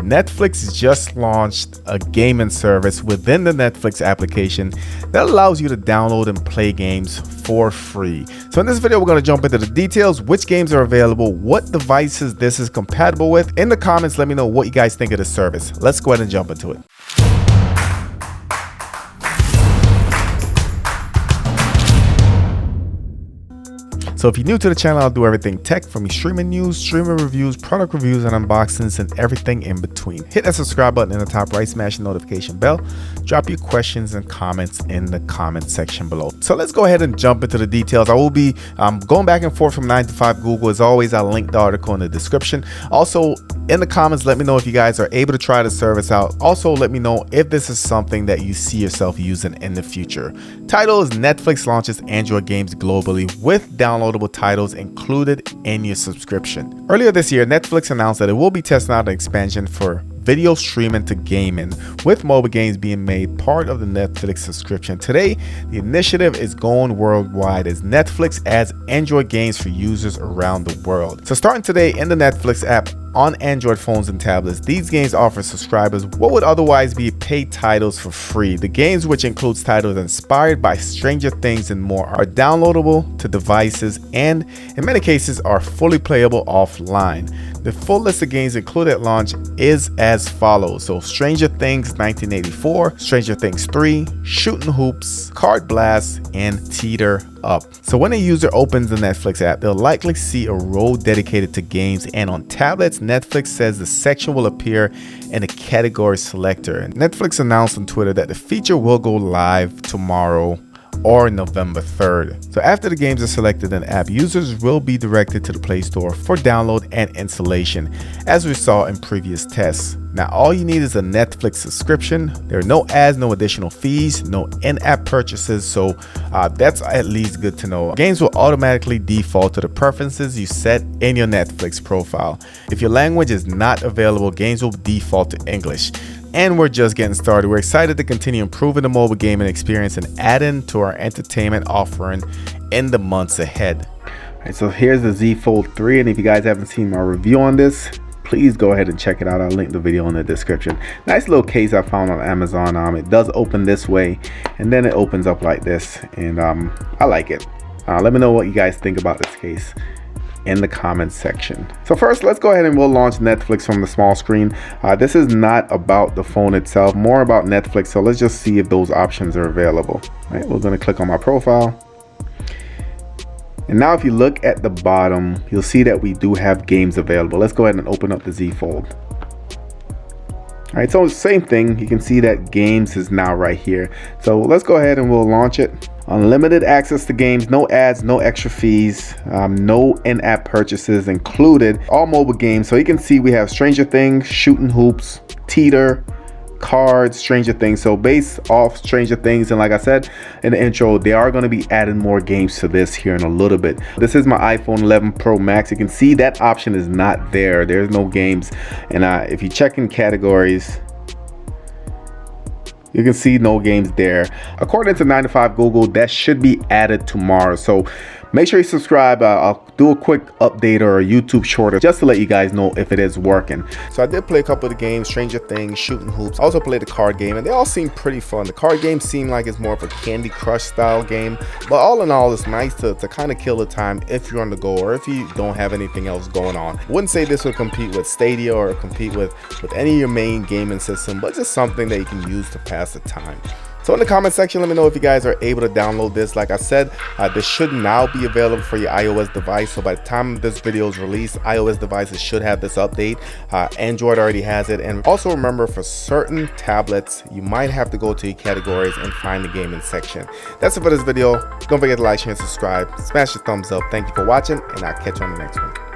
Netflix just launched a gaming service within the Netflix application that allows you to download and play games for free. So in this video, we're going to jump into the details, which games are available, what devices this is compatible with. In the comments, let me know what you guys think of the service. Let's go ahead and jump into it. So if you're new to the channel, I'll do everything tech, from streaming news, streaming reviews, product reviews, and unboxings, and everything in between. Hit that subscribe button in the top right, smash the notification bell, drop your questions and comments in the comment section below. So let's go ahead and jump into the details. I will be going back and forth from 9 to 5 Google. As always, I'll link the article in the description. Also, in the comments, let me know if you guys are able to try the service out. Also, let me know if this is something that you see yourself using in the future. Title is Netflix launches Android games globally with downloadable titles included in your subscription. Earlier this year, Netflix announced that it will be testing out an expansion for video streaming to gaming, with mobile games being made part of the Netflix subscription. Today, the initiative is going worldwide as Netflix adds Android games for users around the world. So starting today in the Netflix app on Android phones and tablets, these games offer subscribers what would otherwise be paid titles for free. The games, which includes titles inspired by Stranger Things and more, are downloadable to devices and in many cases are fully playable offline. The full list of games included at launch is as follows. So Stranger Things 1984, Stranger Things 3, Shooting Hoops, Card Blast, and Teeter Up. So when a user opens the Netflix app, they'll likely see a row dedicated to games, and on tablets, Netflix says the section will appear in a category selector. And Netflix announced on Twitter that the feature will go live tomorrow or November 3rd. So after the games are selected in the app, users will be directed to the Play Store for download and installation, as we saw in previous tests. Now, all you need is a Netflix subscription. There are no ads, no additional fees, no in-app purchases, so that's at least good to know. Games will automatically default to the preferences you set in your Netflix profile. If your language is not available, games will default to English. And we're just getting started. We're excited to continue improving the mobile gaming experience and adding to our entertainment offering in the months ahead. All right, so here's the ZFold 3, and if you guys haven't seen my review on this, please go ahead and check it out. I'll link the video in the description. Nice little case I found on Amazon. It does open this way, and then it opens up like this, and I like it. Let me know what you guys think about this case in the comments section. So first, let's go ahead and we'll launch Netflix from the small screen. This is not about the phone itself, more about Netflix. So let's just see if those options are available. All right, we're going to click on my profile. And now if you look at the bottom, you'll see that we do have games available. Let's go ahead and open up the ZFold. All right, so same thing. You can see that games is now right here. So let's go ahead and we'll launch it. Unlimited access to games, no ads, no extra fees, no in-app purchases included. All mobile games. So you can see we have Stranger Things, Shooting Hoops, Teeter, Cards, Stranger Things. So based off Stranger Things, and like I said in the intro, they are going to be adding more games to this here in a little bit. This is my iPhone 11 Pro Max. You can see that option is not there. There's no games. And if you check in categories, you can see no games there. According to 9 to 5 Google, that should be added tomorrow. So make sure you subscribe. I'll do a quick update or a YouTube short just to let you guys know if it is working. So I did play a couple of the games, Stranger Things, Shooting Hoops. I also played the card game, and they all seem pretty fun. The card game seemed like it's more of a Candy Crush style game, but all in all, it's nice to kind of kill the time if you're on the go or if you don't have anything else going on. Wouldn't say this would compete with Stadia or compete with any of your main gaming system, but just something that you can use to pass the time. So in the comment section, let me know if you guys are able to download this. Like I said, this should now be available for your iOS device. So by the time this video is released, iOS devices should have this update. Android already has it. And also remember, for certain tablets, you might have to go to your categories and find the gaming section. That's it for this video. Don't forget to like, share, and subscribe. Smash the thumbs up. Thank you for watching, and I'll catch you on the next one.